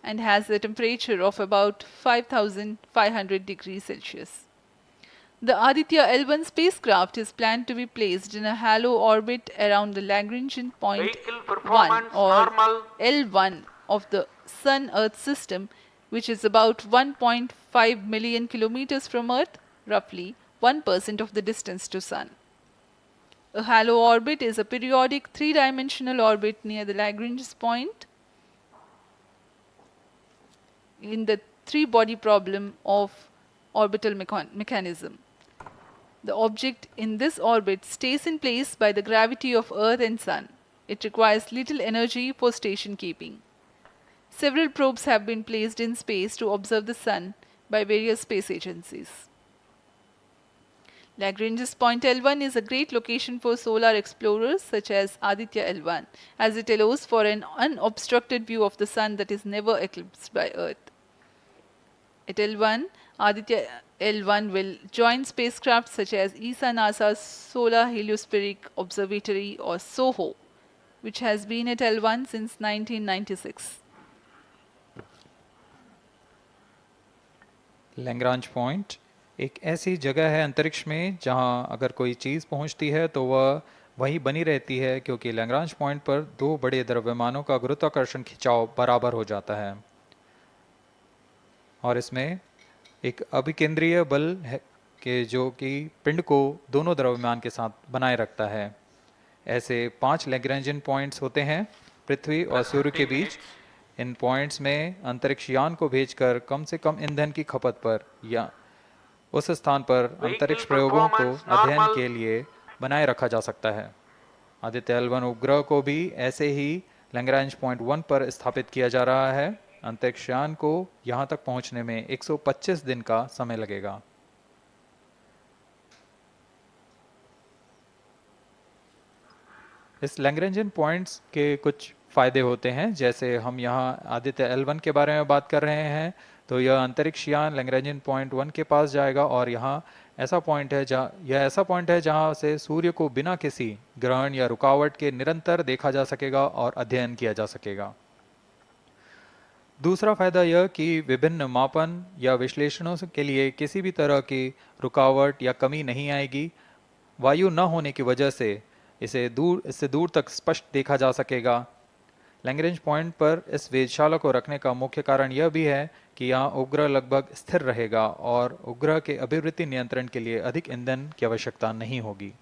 and has a temperature of about 5,500 degrees Celsius. The Aditya-L1 spacecraft is planned to be placed in a halo orbit around the Lagrangian point 1 or L1 of the Sun-Earth system, which is about 1.5 million kilometers from Earth, roughly 1% of the distance to Sun. A halo orbit is a periodic three-dimensional orbit near the Lagrange point in the three-body problem of orbital mechanism. The object in this orbit stays in place by the gravity of Earth and Sun. It requires little energy for station keeping. Several probes have been placed in space to observe the Sun by various space agencies. Lagrange's point L1 is a great location for solar explorers such as Aditya-L1, as it allows for an unobstructed view of the Sun that is never eclipsed by Earth. At L1, Aditya-L1 will join spacecraft such as ESA-NASA's Solar Heliospheric Observatory or SOHO, which has been at L1 since 1996. Lagrange point एक ऐसी जगह है अंतरिक्ष में जहां अगर कोई चीज़ पहुंचती है तो वह वही बनी रहती है, क्योंकि लैग्रांज पॉइंट पर दो बड़े द्रव्यमानों का गुरुत्वाकर्षण खिंचाव बराबर हो जाता है और इसमें एक अभिकेंद्रीय बल है कि जो कि पिंड को दोनों द्रव्यमान के साथ बनाए रखता है। ऐसे 5 लैग्रेंजियन पॉइंट्स होते हैं पृथ्वी और सूर्य के बीच। इन पॉइंट्स में अंतरिक्ष यान को भेजकर कम से कम ईंधन की खपत पर या उस स्थान पर अंतरिक्ष प्रयोगों को अध्ययन के लिए बनाए रखा जा सकता है। आदित्य-L1 उपग्रह को भी ऐसे ही लैग्रांज पॉइंट 1 पर स्थापित किया जा रहा है। अंतरिक्ष यान को यहां तक पहुंचने में 125 दिन का समय लगेगा। इस लैग्रेंजियन पॉइंट्स के कुछ फायदे होते हैं, जैसे हम यहाँ Aditya-L1 के बारे में बात कर रहे हैं तो यह अंतरिक्ष यान लैग्रेंजियन पॉइंट 1 के पास जाएगा और यहाँ ऐसा पॉइंट है जहाँ से सूर्य को बिना किसी ग्रहण या रुकावट के निरंतर देखा जा सकेगा और अध्ययन किया जा सकेगा। दूसरा फायदा यह कि विभिन्न मापन या विश्लेषणों के लिए किसी भी तरह की रुकावट या कमी नहीं आएगी। वायु न होने की वजह से इससे दूर तक स्पष्ट देखा जा सकेगा। लैग्रेंज पॉइंट पर इस वेधशाला को रखने का मुख्य कारण यह भी है कि यहाँ उपग्रह लगभग स्थिर रहेगा और उपग्रह के अभिवृत्ति नियंत्रण के लिए अधिक ईंधन की आवश्यकता नहीं होगी।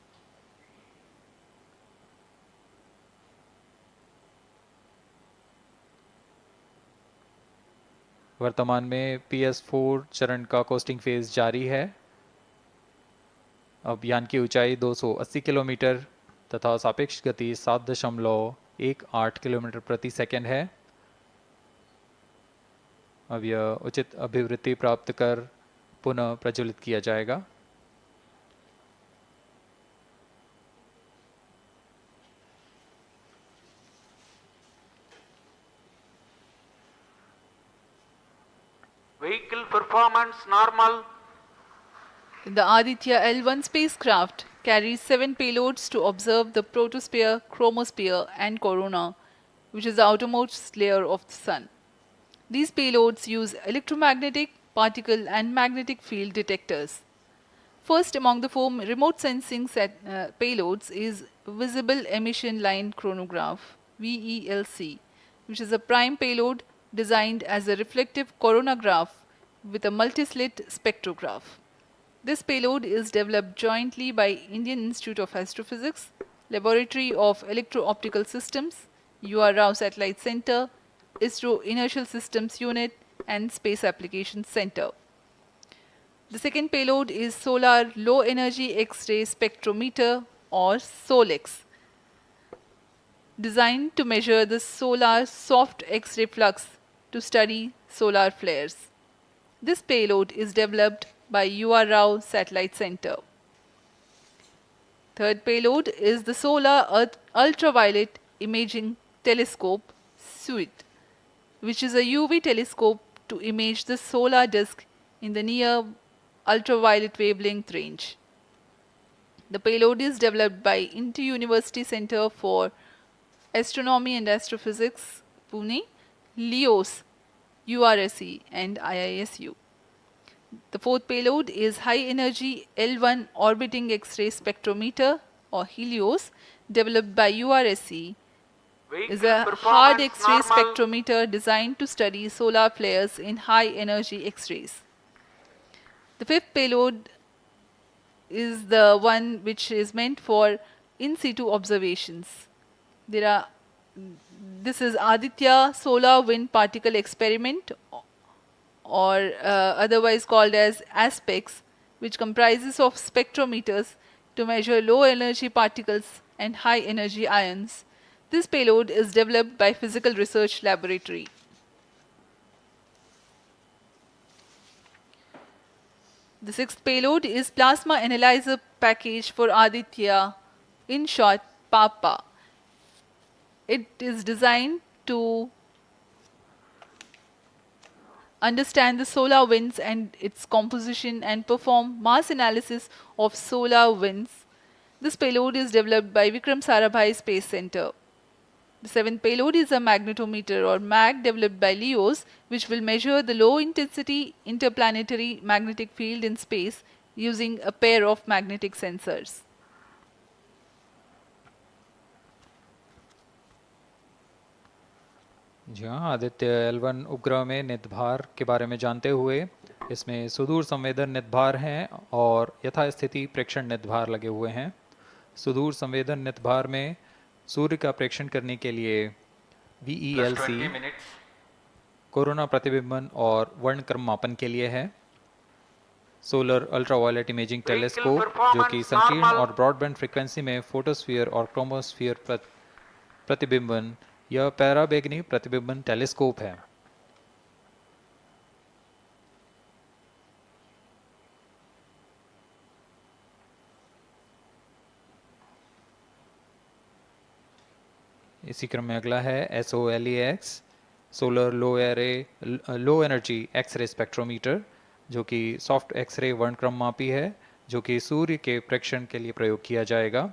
वर्तमान में PS4 चरण का कोस्टिंग फेज जारी है। अब यान की ऊंचाई 280 किलोमीटर तथा सापेक्ष गति 7.18 किलोमीटर प्रति सेकंड है। अब यह उचित अभिवृत्ति प्राप्त कर पुनः प्रज्वलित किया जाएगा। Vehicle performance normal. The Aditya-L1 spacecraft carries 7 payloads to observe the protosphere, chromosphere and corona, which is the outermost layer of the Sun. These payloads use electromagnetic, particle and magnetic field detectors. First among the 4 remote sensing payloads is Visible Emission Line Chronograph (VELC), which is a prime payload designed as a reflective coronagraph with a multi-slit spectrograph. This payload is developed jointly by Indian Institute of Astrophysics, Laboratory of Electro-Optical Systems, UR Rao Satellite Center, ISRO Inertial Systems Unit and Space Applications Center. The second payload is Solar Low Energy X-ray Spectrometer or SOLEX, designed to measure the solar soft X-ray flux to study solar flares. This payload is developed by UR Rao Satellite Center. Third payload is the Solar Earth Ultraviolet Imaging Telescope SUIT, which is a UV telescope to image the solar disk in the near ultraviolet wavelength range. The payload is developed by Inter-University Center for Astronomy and Astrophysics, Pune, LEOS, URSE and IISU. The fourth payload is High Energy L1 Orbiting X-ray Spectrometer or HELIOS, developed by URSE. Is a hard X-ray spectrometer designed to study solar flares in high energy X-rays. The fifth payload is the one which is meant for in situ observations. This is Aditya Solar Wind Particle Experiment, or otherwise called as ASPEX, which comprises of spectrometers to measure low energy particles and high energy ions. This payload is developed by Physical Research Laboratory. The sixth payload is Plasma Analyzer Package for Aditya, in short PAPA. It is designed to understand the solar winds and its composition and perform mass analysis of solar winds. This payload is developed by Vikram Sarabhai Space Center. The seventh payload is a magnetometer or MAG developed by LEOS, which will measure the low intensity interplanetary magnetic field in space using a pair of magnetic sensors. जी हाँ, Aditya L1 उपग्रह में नितभार के बारे में जानते हुए इसमें सुदूर संवेदन नितभार हैं और यथास्थिति प्रेक्षण नितभार लगे हुए हैं। सुदूर संवेदन नितभार में सूर्य का प्रेक्षण करने के लिए VELC कोरोना प्रतिबिंबन और वर्णक्रम मापन के लिए है। सोलर अल्ट्रावायलेट इमेजिंग टेलीस्कोप जो कि संकीर्ण और ब्रॉडबैंड फ्रीक्वेंसी में फोटोस्फीयर और क्रोमोस्फीयर प्रतिबिंबन, यह पैराबैंगनी प्रतिबिंबन टेलीस्कोप है। इसी क्रम में अगला है SOLEX solar low energy x-ray spectrometer, जो कि सॉफ्ट एक्सरे वर्णक्रम मापी है, जो कि सूर्य के प्रेक्षण के लिए प्रयोग किया जाएगा।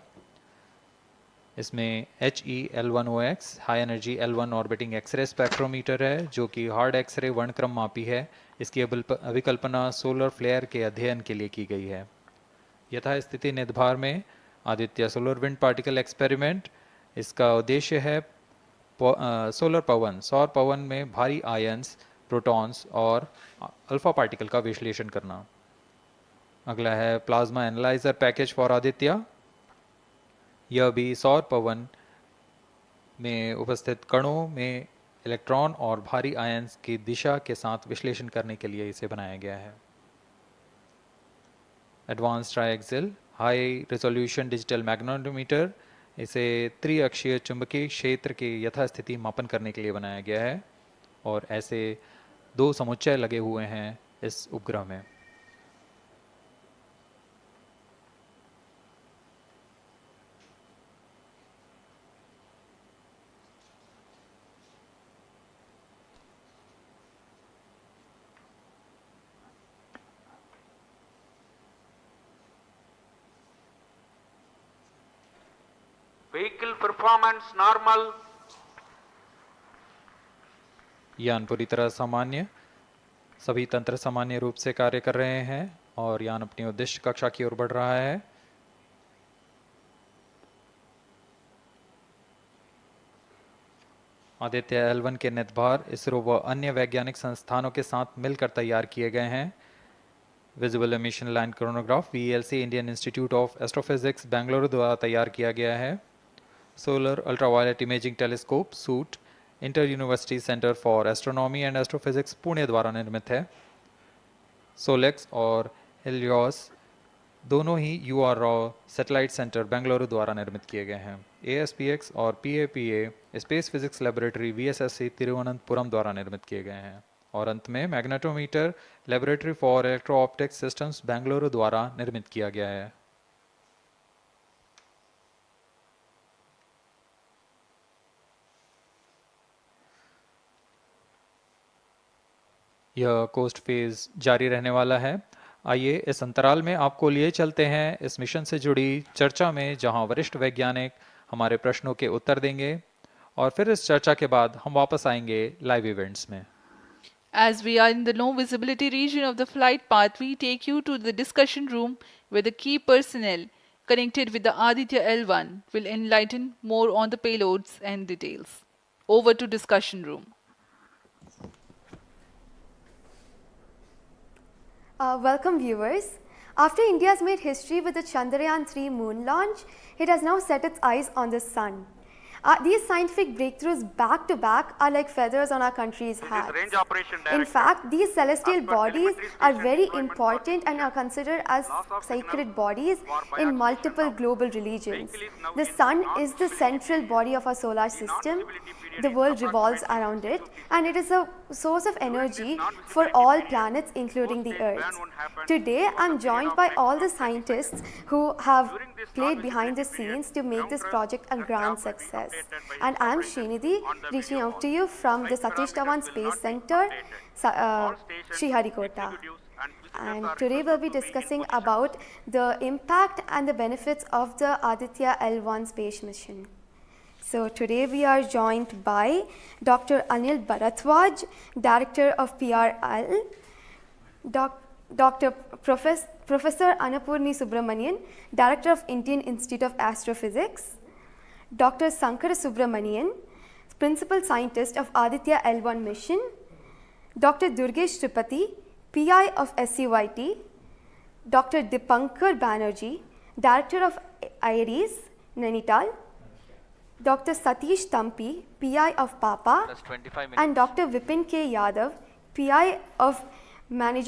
इसमें HEL1OX high energy L1 orbiting x-ray spectrometer है, जो कि हार्ड एक्सरे वर्णक्रम मापी है। इसकी अभिकल्पना सोलर फ्लेयर के अध्ययन के लिए की गई है। यथास्थिति नितभार में Aditya solar wind particle experiment, इसका उद्देश्य है सोलर पवन, सौर पवन में भारी आयंस, प्रोटॉन्स और अल्फा पार्टिकल का विश्लेषण करना। अगला है plasma analyser package for Aditya. यह भी सौर पवन में उपस्थित कणों में इलेक्ट्रॉन और भारी आयंस की दिशा के साथ विश्लेषण करने के लिए इसे बनाया गया है। Advance triaxial high resolution digital magnetometer, इसे त्रिअक्षीय चुंबकीय क्षेत्र के यथास्थिति मापन करने के लिए बनाया गया है और ऐसे 2 समुच्चय लगे हुए हैं इस उपग्रह में। Vehicle performance normal. यान पूरी तरह सामान्य, सभी तंत्र सामान्य रूप से कार्य कर रहे हैं और यान अपनी उद्दिष्ट कक्षा की ओर बढ़ रहा है। आदित्य-L1 के नितभार इसरो व अन्य वैज्ञानिक संस्थानों के साथ मिलकर तैयार किए गए हैं। Visible emission line chronograph VLC Indian institute of astrophysics Bengaluru द्वारा तैयार किया गया है। Solar ultraviolet imaging telescope suit inter university centre for astronomy and astrophysics Pune द्वारा निर्मित है। सोलेक्स और हेलियोस दोनों ही UR सैटेलाइट सेंटर बेंगलुरु द्वारा निर्मित किए गए हैं। ASPX और PAPA space physics laboratory VSSC Thiruvananthapuram द्वारा निर्मित किए गए हैं। और अंत में magnetometer laboratory for electro optics systems Bengaluru द्वारा निर्मित किया गया है। यह कोस्ट फेज जारी रहने वाला है। आइए इस अंतराल में आपको लिए चलते हैं इस मिशन से जुड़ी चर्चा में, जहां वरिष्ठ वैज्ञानिक हमारे प्रश्नों के उत्तर देंगे और फिर इस चर्चा के बाद हम वापस आएंगे लाइव इवेंट्स में। As we are in the low visibility region of the flight path, we take you to the discussion room where the key personnel connected with the Aditya-L1 will enlighten more on the payloads and details. Over to discussion room. Welcome viewers. After India has made history with the Chandrayaan-3 moon launch, it has now set its eyes on the sun. These scientific breakthroughs back to back are like feathers on our country's hats. In fact, these celestial bodies are very important and are considered as sacred bodies in multiple global religions. The sun is the central body of our solar system. The world revolves around it, and it is a source of energy for all planets, including the Earth. Today, I'm joined by all the scientists who have played behind the scenes to make this project a grand success. And I'm Srinidhi, reaching out to you from the Satish Dhawan Space Center, Sriharikota. And today we'll be discussing about the impact and the benefits of the Aditya-L1 space mission. So today we are joined by Dr. Anil Bharadwaj, Director of PRL, Professor Annapurni Subramanian, Director of Indian Institute of Astrophysics, Dr. Sankara Subramanian, Principal Scientist of Aditya-L1 mission, Dr. Durgesh Tripathi, PI of SUIT, Dr. Dipankar Banerjee, Director of IRIS, Nainital, Dr. Satish Tampi, PI of PAPA, and Dr. Vipin K. Yadav, PI of Management